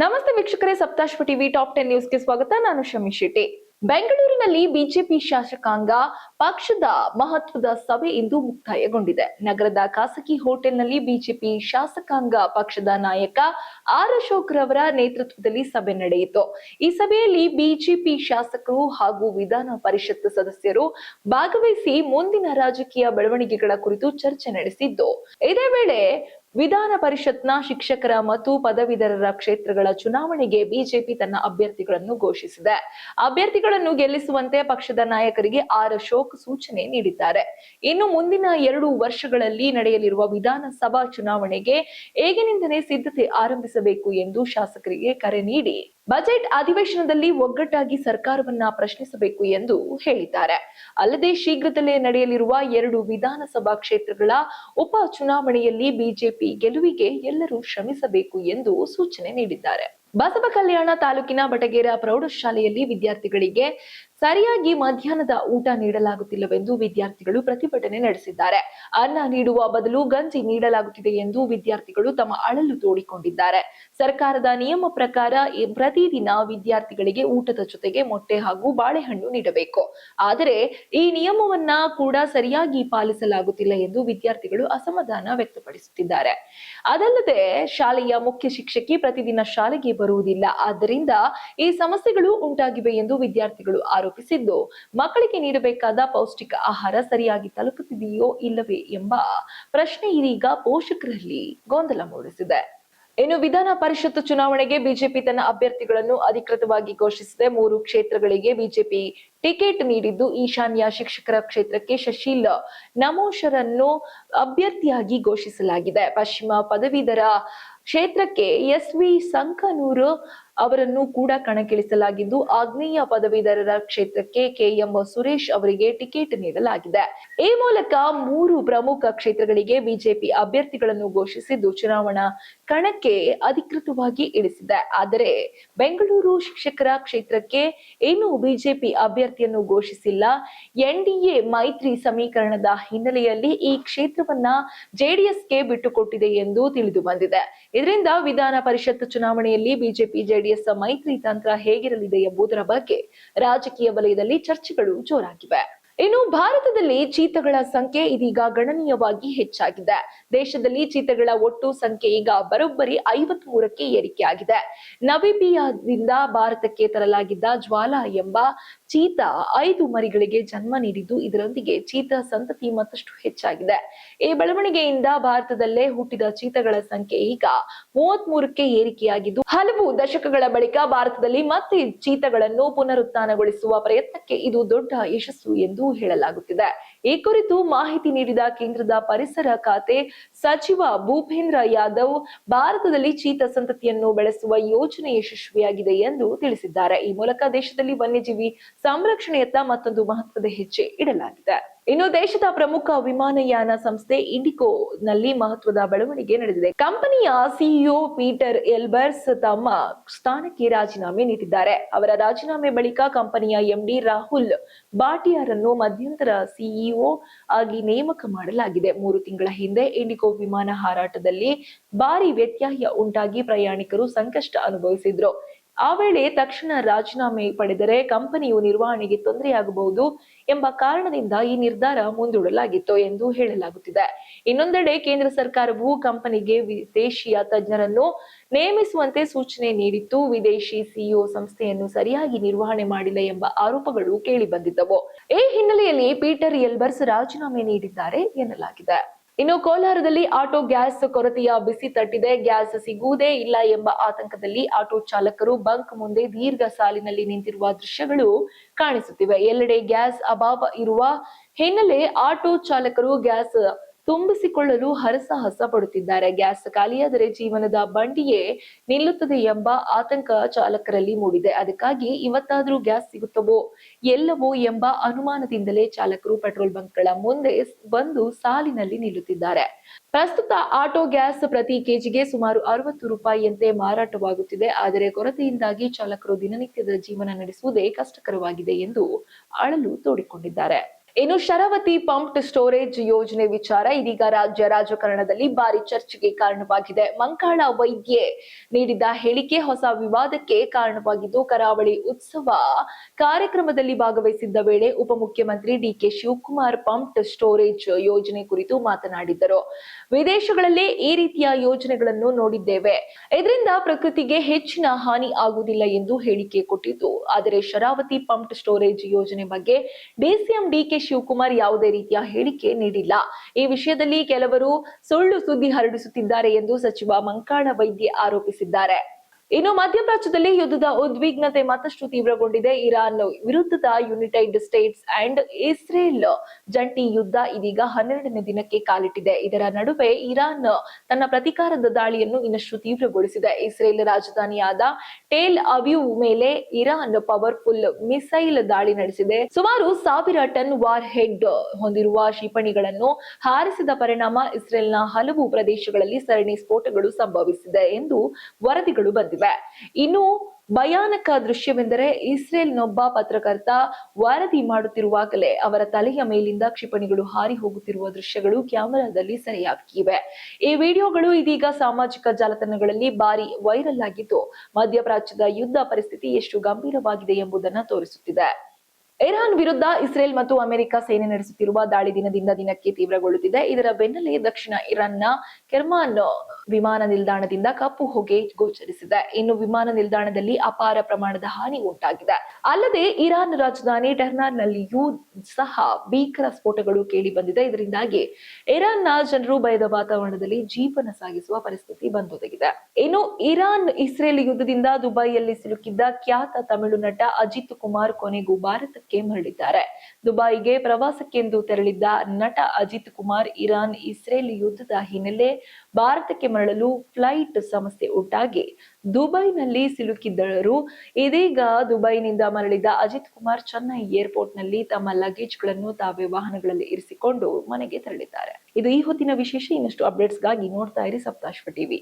ನಮಸ್ತೆ ವೀಕ್ಷಕರೇ, Saptashwa TV top 10 ನ್ಯೂಸ್ಗೆ ಸ್ವಾಗತ. ನಾನು ಶಮಿ ಶೆಟ್ಟಿ. ಬೆಂಗಳೂರಿನಲ್ಲಿ ಬಿಜೆಪಿ ಶಾಸಕಾಂಗ ಪಕ್ಷದ ಮಹತ್ವದ ಸಭೆ ಇಂದು ಮುಕ್ತಾಯಗೊಂಡಿದೆ. ನಗರದ ಖಾಸಗಿ ಹೋಟೆಲ್ನಲ್ಲಿ ಬಿಜೆಪಿ ಶಾಸಕಾಂಗ ಪಕ್ಷದ ನಾಯಕ ಆರ್ ಅಶೋಕ್ ರವರ ನೇತೃತ್ವದಲ್ಲಿ ಸಭೆ ನಡೆಯಿತು. ಈ ಸಭೆಯಲ್ಲಿ ಬಿಜೆಪಿ ಶಾಸಕರು ಹಾಗೂ ವಿಧಾನ ಪರಿಷತ್ ಸದಸ್ಯರು ಭಾಗವಹಿಸಿ ಮುಂದಿನ ರಾಜಕೀಯ ಬೆಳವಣಿಗೆಗಳ ಕುರಿತು ಚರ್ಚೆ ನಡೆಸಿದ್ದು, ಇದೇ ವೇಳೆ ವಿಧಾನ ಪರಿಷತ್ನ ಶಿಕ್ಷಕರ ಮತ್ತು ಪದವೀಧರರ ಕ್ಷೇತ್ರಗಳ ಚುನಾವಣೆಗೆ ಬಿಜೆಪಿ ತನ್ನ ಅಭ್ಯರ್ಥಿಗಳನ್ನು ಘೋಷಿಸಿದೆ. ಅಭ್ಯರ್ಥಿಗಳನ್ನು ಗೆಲ್ಲಿಸುವಂತೆ ಪಕ್ಷದ ನಾಯಕರಿಗೆ ಆರ್ ಅಶೋಕ್ ಸೂಚನೆ ನೀಡಿದ್ದಾರೆ. ಇನ್ನು ಮುಂದಿನ 2 ವರ್ಷಗಳಲ್ಲಿ ನಡೆಯಲಿರುವ ವಿಧಾನಸಭಾ ಚುನಾವಣೆಗೆ ಈಗಿನಿಂದಲೇ ಸಿದ್ಧತೆ ಆರಂಭಿಸಬೇಕು ಎಂದು ಶಾಸಕರಿಗೆ ಕರೆ ನೀಡಿ ಬಜೆಟ್ ಅಧಿವೇಶನದಲ್ಲಿ ಒಗ್ಗಟ್ಟಾಗಿ ಸರ್ಕಾರವನ್ನ ಪ್ರಶ್ನಿಸಬೇಕು ಎಂದು ಹೇಳಿದ್ದಾರೆ. ಅಲ್ಲದೆ ಶೀಘ್ರದಲ್ಲೇ ನಡೆಯಲಿರುವ 2 ವಿಧಾನಸಭಾ ಕ್ಷೇತ್ರಗಳ ಉಪ ಚುನಾವಣೆಯಲ್ಲಿ ಬಿಜೆಪಿ ಗೆಲುವಿಗೆ ಎಲ್ಲರೂ ಶ್ರಮಿಸಬೇಕು ಎಂದು ಸೂಚನೆ ನೀಡಿದ್ದಾರೆ. ಬಸವ ಕಲ್ಯಾಣ ತಾಲೂಕಿನ ಬಟಗೇರ ಪ್ರೌಢಶಾಲೆಯಲ್ಲಿ ವಿದ್ಯಾರ್ಥಿಗಳಿಗೆ ಸರಿಯಾಗಿ ಮಧ್ಯಾಹ್ನದ ಊಟ ನೀಡಲಾಗುತ್ತಿಲ್ಲವೆಂದು ವಿದ್ಯಾರ್ಥಿಗಳು ಪ್ರತಿಭಟನೆ ನಡೆಸಿದ್ದಾರೆ. ಅನ್ನ ನೀಡುವ ಬದಲು ಗಂಜಿ ನೀಡಲಾಗುತ್ತಿದೆ ಎಂದು ವಿದ್ಯಾರ್ಥಿಗಳು ತಮ್ಮ ಅಳಲು ತೋಡಿಕೊಂಡಿದ್ದಾರೆ. ಸರ್ಕಾರದ ನಿಯಮ ಪ್ರಕಾರ ಪ್ರತಿದಿನ ವಿದ್ಯಾರ್ಥಿಗಳಿಗೆ ಊಟದ ಜೊತೆಗೆ ಮೊಟ್ಟೆ ಹಾಗೂ ಬಾಳೆಹಣ್ಣು ನೀಡಬೇಕು. ಆದರೆ ಈ ನಿಯಮವನ್ನ ಕೂಡ ಸರಿಯಾಗಿ ಪಾಲಿಸಲಾಗುತ್ತಿಲ್ಲ ಎಂದು ವಿದ್ಯಾರ್ಥಿಗಳು ಅಸಮಾಧಾನ ವ್ಯಕ್ತಪಡಿಸುತ್ತಿದ್ದಾರೆ. ಅದಲ್ಲದೆ ಶಾಲೆಯ ಮುಖ್ಯ ಶಿಕ್ಷಕಿ ಪ್ರತಿದಿನ ಶಾಲೆಗೆ ಬರುವುದಿಲ್ಲ. ಆದ್ದರಿಂದ ಈ ಸಮಸ್ಯೆಗಳು ಉಂಟಾಗಿವೆ ಎಂದು ವಿದ್ಯಾರ್ಥಿಗಳು ಆರೋಪಿಸಿದ್ದು, ಮಕ್ಕಳಿಗೆ ನೀಡಬೇಕಾದ ಪೌಷ್ಟಿಕ ಆಹಾರ ಸರಿಯಾಗಿ ತಲುಪುತ್ತಿದೆಯೋ ಇಲ್ಲವೇ ಎಂಬ ಪ್ರಶ್ನೆ ಇದೀಗ ಪೋಷಕರಲ್ಲಿ ಗೊಂದಲ ಮೂಡಿಸಿದೆ. ಇನ್ನು ವಿಧಾನ ಪರಿಷತ್ ಚುನಾವಣೆಗೆ ಬಿಜೆಪಿ ತನ್ನ ಅಭ್ಯರ್ಥಿಗಳನ್ನು ಅಧಿಕೃತವಾಗಿ ಘೋಷಿಸಿದೆ. 3 ಕ್ಷೇತ್ರಗಳಿಗೆ ಬಿಜೆಪಿ ಟಿಕೆಟ್ ನೀಡಿದ್ದು, ಈಶಾನ್ಯ ಶಿಕ್ಷಕರ ಕ್ಷೇತ್ರಕ್ಕೆ ಶಶೀಲ್ ನಮೋಶರನ್ನು ಅಭ್ಯರ್ಥಿಯಾಗಿ ಘೋಷಿಸಲಾಗಿದೆ. ಪಶ್ಚಿಮ ಪದವೀಧರ ಕ್ಷೇತ್ರಕ್ಕೆ ಎಸ್.ವಿ. ಸಂಕನೂರು ಅವರನ್ನು ಕೂಡ ಕಣಕ್ಕಿಳಿಸಲಾಗಿದ್ದು, ಆಗ್ನೇಯ ಪದವೀಧರರ ಕ್ಷೇತ್ರಕ್ಕೆ ಕೆ.ಎಂ. ಸುರೇಶ್ ಅವರಿಗೆ ಟಿಕೆಟ್ ನೀಡಲಾಗಿದೆ. ಈ ಮೂಲಕ 3 ಪ್ರಮುಖ ಕ್ಷೇತ್ರಗಳಿಗೆ ಬಿಜೆಪಿ ಅಭ್ಯರ್ಥಿಗಳನ್ನು ಘೋಷಿಸಿದ್ದು, ಚುನಾವಣಾ ಕಣಕ್ಕೆ ಅಧಿಕೃತವಾಗಿ ಇಳಿಸಿದೆ. ಆದರೆ ಬೆಂಗಳೂರು ಶಿಕ್ಷಕರ ಕ್ಷೇತ್ರಕ್ಕೆ ಇನ್ನೂ ಬಿಜೆಪಿ ಅಭ್ಯರ್ಥಿಯನ್ನು ಘೋಷಿಸಿಲ್ಲ. ಎನ್ಡಿಎ ಮೈತ್ರಿ ಸಮೀಕರಣದ ಹಿನ್ನೆಲೆಯಲ್ಲಿ ಈ ಕ್ಷೇತ್ರವನ್ನ ಜೆಡಿಎಸ್ಗೆ ಬಿಟ್ಟುಕೊಟ್ಟಿದೆ ಎಂದು ತಿಳಿದು ಬಂದಿದೆ. ಇದರಿಂದ ವಿಧಾನ ಪರಿಷತ್ ಚುನಾವಣೆಯಲ್ಲಿ ಬಿಜೆಪಿ ಜೆಡಿಎಸ್ ಮೈತ್ರಿ ತಂತ್ರ ಹೇಗಿರಲಿದೆ ಎಂಬುದರ ಬಗ್ಗೆ ರಾಜಕೀಯ ವಲಯದಲ್ಲಿ ಚರ್ಚೆಗಳು ಜೋರಾಗಿವೆ. ಇನ್ನು ಭಾರತದಲ್ಲಿ ಚೀತಾಗಳ ಸಂಖ್ಯೆ ಇದೀಗ ಗಣನೀಯವಾಗಿ ಹೆಚ್ಚಾಗಿದೆ. ದೇಶದಲ್ಲಿ ಚೀತಾಗಳ ಒಟ್ಟು ಸಂಖ್ಯೆ ಈಗ ಬರೋಬ್ಬರಿ 53ಕ್ಕೆ ಏರಿಕೆಯಾಗಿದೆ. ನಮೀಬಿಯಾದಿಂದ ಭಾರತಕ್ಕೆ ತರಲಾಗಿದ್ದ ಜ್ವಾಲಾ ಎಂಬ ಚೀತಾ 5 ಮರಿಗಳಿಗೆ ಜನ್ಮ ನೀಡಿದ್ದು, ಇದರೊಂದಿಗೆ ಚೀತಾ ಸಂತತಿ ಮತ್ತಷ್ಟು ಹೆಚ್ಚಾಗಿದೆ. ಈ ಬೆಳವಣಿಗೆಯಿಂದ ಭಾರತದಲ್ಲೇ ಹುಟ್ಟಿದ ಚೀತಾಗಳ ಸಂಖ್ಯೆ ಈಗ 33ಕ್ಕೆ ಏರಿಕೆಯಾಗಿದ್ದು, ಹಲವು ದಶಕಗಳ ಬಳಿಕ ಭಾರತದಲ್ಲಿ ಮತ್ತೆ ಚೀತಾಗಳನ್ನು ಪುನರುತ್ಥಾನಗೊಳಿಸುವ ಪ್ರಯತ್ನಕ್ಕೆ ಇದು ದೊಡ್ಡ ಯಶಸ್ಸು ಎಂದು ಹೇಳಲಾಗುತ್ತಿದೆ. ಈ ಕುರಿತು ಮಾಹಿತಿ ನೀಡಿದ ಕೇಂದ್ರದ ಪರಿಸರ ಖಾತೆ ಸಚಿವ ಭೂಪೇಂದ್ರ ಯಾದವ್, ಭಾರತದಲ್ಲಿ ಚೀತಾ ಸಂತತಿಯನ್ನು ಬೆಳೆಸುವ ಯೋಜನೆ ಯಶಸ್ವಿಯಾಗಿದೆ ಎಂದು ತಿಳಿಸಿದ್ದಾರೆ. ಈ ಮೂಲಕ ದೇಶದಲ್ಲಿ ವನ್ಯಜೀವಿ ಸಂರಕ್ಷಣೆಯತ್ತ ಮತ್ತೊಂದು ಮಹತ್ವದ ಹೆಜ್ಜೆ ಇಡಲಾಗಿದೆ. ಇನ್ನು ದೇಶದ ಪ್ರಮುಖ ವಿಮಾನಯಾನ ಸಂಸ್ಥೆ ಇಂಡಿಗೋ ನಲ್ಲಿ ಮಹತ್ವದ ಬೆಳವಣಿಗೆ ನಡೆದಿದೆ. ಕಂಪನಿಯ ಸಿಇಒ ಪೀಟರ್ ಎಲ್ಬರ್ಸ್ ತಮ್ಮ ಸ್ಥಾನಕ್ಕೆ ರಾಜೀನಾಮೆ ನೀಡಿದ್ದಾರೆ. ಅವರ ರಾಜೀನಾಮೆ ಬಳಿಕ ಕಂಪನಿಯ ಎಂಡಿ ರಾಹುಲ್ ಭಾಟಿಯಾರನ್ನು ಮಧ್ಯಂತರ ಸಿಇಒ ಆಗಿ ನೇಮಕ ಮಾಡಲಾಗಿದೆ. 3 ತಿಂಗಳ ಹಿಂದೆ ಇಂಡಿಗೋ ವಿಮಾನ ಹಾರಾಟದಲ್ಲಿ ಭಾರಿ ವ್ಯತ್ಯಯ ಉಂಟಾಗಿ ಪ್ರಯಾಣಿಕರು ಸಂಕಷ್ಟ ಅನುಭವಿಸಿದ್ರು. ಆ ವೇಳೆ ತಕ್ಷಣ ರಾಜೀನಾಮೆ ಪಡೆದರೆ ಕಂಪನಿಯು ನಿರ್ವಹಣೆಗೆ ತೊಂದರೆಯಾಗಬಹುದು ಎಂಬ ಕಾರಣದಿಂದ ಈ ನಿರ್ಧಾರ ಮುಂದೂಡಲಾಗಿತ್ತು ಎಂದು ಹೇಳಲಾಗುತ್ತಿದೆ. ಇನ್ನೊಂದೆಡೆ ಕೇಂದ್ರ ಸರ್ಕಾರವು ಕಂಪನಿಗೆ ವಿದೇಶಿಯ ತಜ್ಞರನ್ನು ನೇಮಿಸುವಂತೆ ಸೂಚನೆ ನೀಡಿತ್ತು. ವಿದೇಶಿ ಸಿಇಒ ಸಂಸ್ಥೆಯನ್ನು ಸರಿಯಾಗಿ ನಿರ್ವಹಣೆ ಮಾಡಿಲ್ಲ ಎಂಬ ಆರೋಪಗಳು ಕೇಳಿ ಬಂದಿದ್ದವು. ಈ ಹಿನ್ನೆಲೆಯಲ್ಲಿ ಪೀಟರ್ ಎಲ್ಬರ್ಸ್ ರಾಜೀನಾಮೆ ನೀಡಿದ್ದಾರೆ ಎನ್ನಲಾಗಿದೆ. ಇನ್ನು ಕೋಲಾರದಲ್ಲಿ ಆಟೋ ಗ್ಯಾಸ್ ಕೊರತೆಯ ಬಿಸಿ ತಟ್ಟಿದೆ. ಗ್ಯಾಸ್ ಸಿಗುವುದೇ ಇಲ್ಲ ಎಂಬ ಆತಂಕದಲ್ಲಿ ಆಟೋ ಚಾಲಕರು ಬಂಕ್ ಮುಂದೆ ದೀರ್ಘ ಸಾಲಿನಲ್ಲಿ ನಿಂತಿರುವ ದೃಶ್ಯಗಳು ಕಾಣಿಸುತ್ತಿವೆ. ಎಲ್ಲೆಡೆ ಗ್ಯಾಸ್ ಅಭಾವ ಇರುವ ಹಿನ್ನೆಲೆ ಆಟೋ ಚಾಲಕರು ಗ್ಯಾಸ್ ತುಂಬಿಸಿಕೊಳ್ಳಲು ಹರಸಾಹಸ ಪಡುತ್ತಿದ್ದಾರೆ. ಗ್ಯಾಸ್ ಖಾಲಿಯಾದರೆ ಜೀವನದ ಬಂಡಿಯೇ ನಿಲ್ಲುತ್ತದೆ ಎಂಬ ಆತಂಕ ಚಾಲಕರಲ್ಲಿ ಮೂಡಿದೆ. ಅದಕ್ಕಾಗಿ ಇವತ್ತಾದ್ರೂ ಗ್ಯಾಸ್ ಸಿಗುತ್ತವೋ ಎಲ್ಲವೋ ಎಂಬ ಅನುಮಾನದಿಂದಲೇ ಚಾಲಕರು ಪೆಟ್ರೋಲ್ ಬಂಕ್ಗಳ ಮುಂದೆ ಬಂದು ಸಾಲಿನಲ್ಲಿ ನಿಲ್ಲುತ್ತಿದ್ದಾರೆ. ಪ್ರಸ್ತುತ ಆಟೋ ಗ್ಯಾಸ್ ಪ್ರತಿ ಕೆಜಿಗೆ ಸುಮಾರು 60 ರೂಪಾಯಿಯಂತೆ ಮಾರಾಟವಾಗುತ್ತಿದೆ. ಆದರೆ ಕೊರತೆಯಿಂದಾಗಿ ಚಾಲಕರು ದಿನನಿತ್ಯದ ಜೀವನ ನಡೆಸುವುದೇ ಕಷ್ಟಕರವಾಗಿದೆ ಎಂದು ಅಳಲು ತೋಡಿಕೊಂಡಿದ್ದಾರೆ. ಇನ್ನು ಶರಾವತಿ ಪಂಪ್ಡ್ ಸ್ಟೋರೇಜ್ ಯೋಜನೆ ವಿಚಾರ ಇದೀಗ ರಾಜ್ಯ ರಾಜಕಾರಣದಲ್ಲಿ ಭಾರಿ ಚರ್ಚೆಗೆ ಕಾರಣವಾಗಿದೆ. ಮಂಕಾಳ ವೈದ್ಯೆ ನೀಡಿದ್ದ ಹೇಳಿಕೆ ಹೊಸ ವಿವಾದಕ್ಕೆ ಕಾರಣವಾಗಿದ್ದು, ಕರಾವಳಿ ಉತ್ಸವ ಕಾರ್ಯಕ್ರಮದಲ್ಲಿ ಭಾಗವಹಿಸಿದ್ದ ವೇಳೆ ಉಪಮುಖ್ಯಮಂತ್ರಿ ಡಿಕೆ ಶಿವಕುಮಾರ್ ಪಂಪ್ಡ್ ಸ್ಟೋರೇಜ್ ಯೋಜನೆ ಕುರಿತು ಮಾತನಾಡಿದ್ದರು. ವಿದೇಶಗಳಲ್ಲೇ ಈ ರೀತಿಯ ಯೋಜನೆಗಳನ್ನು ನೋಡಿದ್ದೇವೆ, ಇದರಿಂದ ಪ್ರಕೃತಿಗೆ ಹೆಚ್ಚಿನ ಹಾನಿ ಆಗುವುದಿಲ್ಲ ಎಂದು ಹೇಳಿಕೆ ಕೊಟ್ಟಿದ್ದು, ಆದರೆ ಶರಾವತಿ ಪಂಪ್ಡ್ ಸ್ಟೋರೇಜ್ ಯೋಜನೆ ಬಗ್ಗೆ ಡಿಸಿಎಂ ಡಿಕೆ ಶಿವಕುಮಾರ್ ಯಾವುದೇ ರೀತಿಯ ಹೇಳಿಕೆ ನೀಡಿಲ್ಲ. ಈ ವಿಷಯದಲ್ಲಿ ಕೆಲವರು ಸುಳ್ಳು ಸುದ್ದಿ ಹರಡಿಸುತ್ತಿದ್ದಾರೆ ಎಂದು ಸಚಿವ ಮಂಕಾಳ ವೈದ್ಯೆ ಆರೋಪಿಸಿದ್ದಾರೆ. ಇನ್ನು ಮಧ್ಯಪ್ರಾಚ್ಯದಲ್ಲಿ ಯುದ್ಧದ ಉದ್ವಿಗ್ನತೆ ಮತ್ತಷ್ಟು ತೀವ್ರಗೊಂಡಿದೆ. ಇರಾನ್ ವಿರುದ್ಧದ ಯುನೈಟೆಡ್ ಸ್ಟೇಟ್ಸ್ ಅಂಡ್ ಇಸ್ರೇಲ್ ಜಂಟಿ ಯುದ್ಧ ಇದೀಗ 12ನೇ ದಿನಕ್ಕೆ ಕಾಲಿಟ್ಟಿದೆ. ಇದರ ನಡುವೆ ಇರಾನ್ ತನ್ನ ಪ್ರತೀಕಾರದ ದಾಳಿಯನ್ನು ಇನ್ನಷ್ಟು ತೀವ್ರಗೊಳಿಸಿದೆ. ಇಸ್ರೇಲ್ ರಾಜಧಾನಿಯಾದ ಟೇಲ್ ಅವೀವ್ ಮೇಲೆ ಇರಾನ್ ಪವರ್ಫುಲ್ ಮಿಸೈಲ್ ದಾಳಿ ನಡೆಸಿದೆ. ಸುಮಾರು 1000 ಟನ್ ವಾರ್ ಹೆಡ್ ಹೊಂದಿರುವ ಕ್ಷಿಪಣಿಗಳನ್ನು ಹಾರಿಸಿದ ಪರಿಣಾಮ ಇಸ್ರೇಲ್ನ ಹಲವು ಪ್ರದೇಶಗಳಲ್ಲಿ ಸರಣಿ ಸ್ಫೋಟಗಳು ಸಂಭವಿಸಿದೆ ಎಂದು ವರದಿಗಳು ಬಂದಿವೆ. ಇನ್ನು ಭಯಾನಕ ದೃಶ್ಯವೆಂದರೆ ಇಸ್ರೇಲ್ನೊಬ್ಬ ಪತ್ರಕರ್ತ ವರದಿ ಮಾಡುತ್ತಿರುವಾಗಲೇ ಅವರ ತಲೆಯ ಮೇಲಿಂದ ಕ್ಷಿಪಣಿಗಳು ಹಾರಿ ಹೋಗುತ್ತಿರುವ ದೃಶ್ಯಗಳು ಕ್ಯಾಮೆರಾದಲ್ಲಿ ಸೆರೆಯಾಗಿವೆ. ಈ ವಿಡಿಯೋಗಳು ಇದೀಗ ಸಾಮಾಜಿಕ ಜಾಲತಾಣಗಳಲ್ಲಿ ಭಾರಿ ವೈರಲ್ ಆಗಿದ್ದು, ಮಧ್ಯಪ್ರಾಚ್ಯದ ಯುದ್ಧ ಪರಿಸ್ಥಿತಿ ಎಷ್ಟು ಗಂಭೀರವಾಗಿದೆ ಎಂಬುದನ್ನು ತೋರಿಸುತ್ತಿದೆ. ಇರಾನ್ ವಿರುದ್ಧ ಇಸ್ರೇಲ್ ಮತ್ತು ಅಮೆರಿಕ ಸೇನೆ ನಡೆಸುತ್ತಿರುವ ದಾಳಿ ದಿನದಿಂದ ದಿನಕ್ಕೆ ತೀವ್ರಗೊಳ್ಳುತ್ತಿದೆ. ಇದರ ಬೆನ್ನಲ್ಲೇ ದಕ್ಷಿಣ ಇರಾನ್ನ ಕೆರ್ಮಾನ್ ವಿಮಾನ ನಿಲ್ದಾಣದಿಂದ ಕಪ್ಪು ಹೊಗೆ ಗೋಚರಿಸಿದೆ. ಇನ್ನು ವಿಮಾನ ನಿಲ್ದಾಣದಲ್ಲಿ ಅಪಾರ ಪ್ರಮಾಣದ ಹಾನಿ ಉಂಟಾಗಿದೆ. ಅಲ್ಲದೆ ಇರಾನ್ ರಾಜಧಾನಿ ಟೆಹರಾನ್ನಲ್ಲಿಯೂ ಸಹ ಭೀಕರ ಸ್ಫೋಟಗಳು ಕೇಳಿ ಬಂದಿದೆ. ಇದರಿಂದಾಗಿ ಇರಾನ್ನ ಜನರು ಭಯದ ವಾತಾವರಣದಲ್ಲಿ ಜೀವನ ಸಾಗಿಸುವ ಪರಿಸ್ಥಿತಿ ಬಂದೊದಗಿದೆ. ಇನ್ನು ಇರಾನ್ ಇಸ್ರೇಲ್ ಯುದ್ಧದಿಂದ ದುಬೈಯಲ್ಲಿ ಸಿಲುಕಿದ್ದ ಖ್ಯಾತ ತಮಿಳು ನಟ ಅಜಿತ್ ಕುಮಾರ್ ಕೊನೆಗೂ ಭಾರತಕ್ಕೆ ಮರಳಿದ್ದಾರೆ. ದುಬೈಗೆ ಪ್ರವಾಸಕ್ಕೆಂದು ತೆರಳಿದ್ದ ನಟ ಅಜಿತ್ ಕುಮಾರ್ ಇರಾನ್ ಇಸ್ರೇಲ್ ಯುದ್ಧದ ಹಿನ್ನೆಲೆ ಭಾರತಕ್ಕೆ ಮರಳಲು ಫ್ಲೈಟ್ ಸಮಸ್ಯೆ ಉಂಟಾಗಿ ದುಬೈನಲ್ಲಿ ಸಿಲುಕಿದ್ದರು. ಇದೀಗ ದುಬೈನಿಂದ ಮರಳಿದ ಅಜಿತ್ ಕುಮಾರ್ ಚೆನ್ನೈ ಏರ್ಪೋರ್ಟ್ ನಲ್ಲಿ ತಮ್ಮ ಲಗೇಜ್ಗಳನ್ನು ತಾವೇ ವಾಹನಗಳಲ್ಲಿ ಇರಿಸಿಕೊಂಡು ಮನೆಗೆ ತೆರಳಿದ್ದಾರೆ. ಇದು ಈ ಹೊತ್ತಿನ ವಿಶೇಷ. ಇನ್ನಷ್ಟು ಅಪ್ಡೇಟ್ಸ್ಗಾಗಿ ನೋಡ್ತಾ ಇರಿ ಸಪ್ತಾಶ್ವ ಟಿವಿ.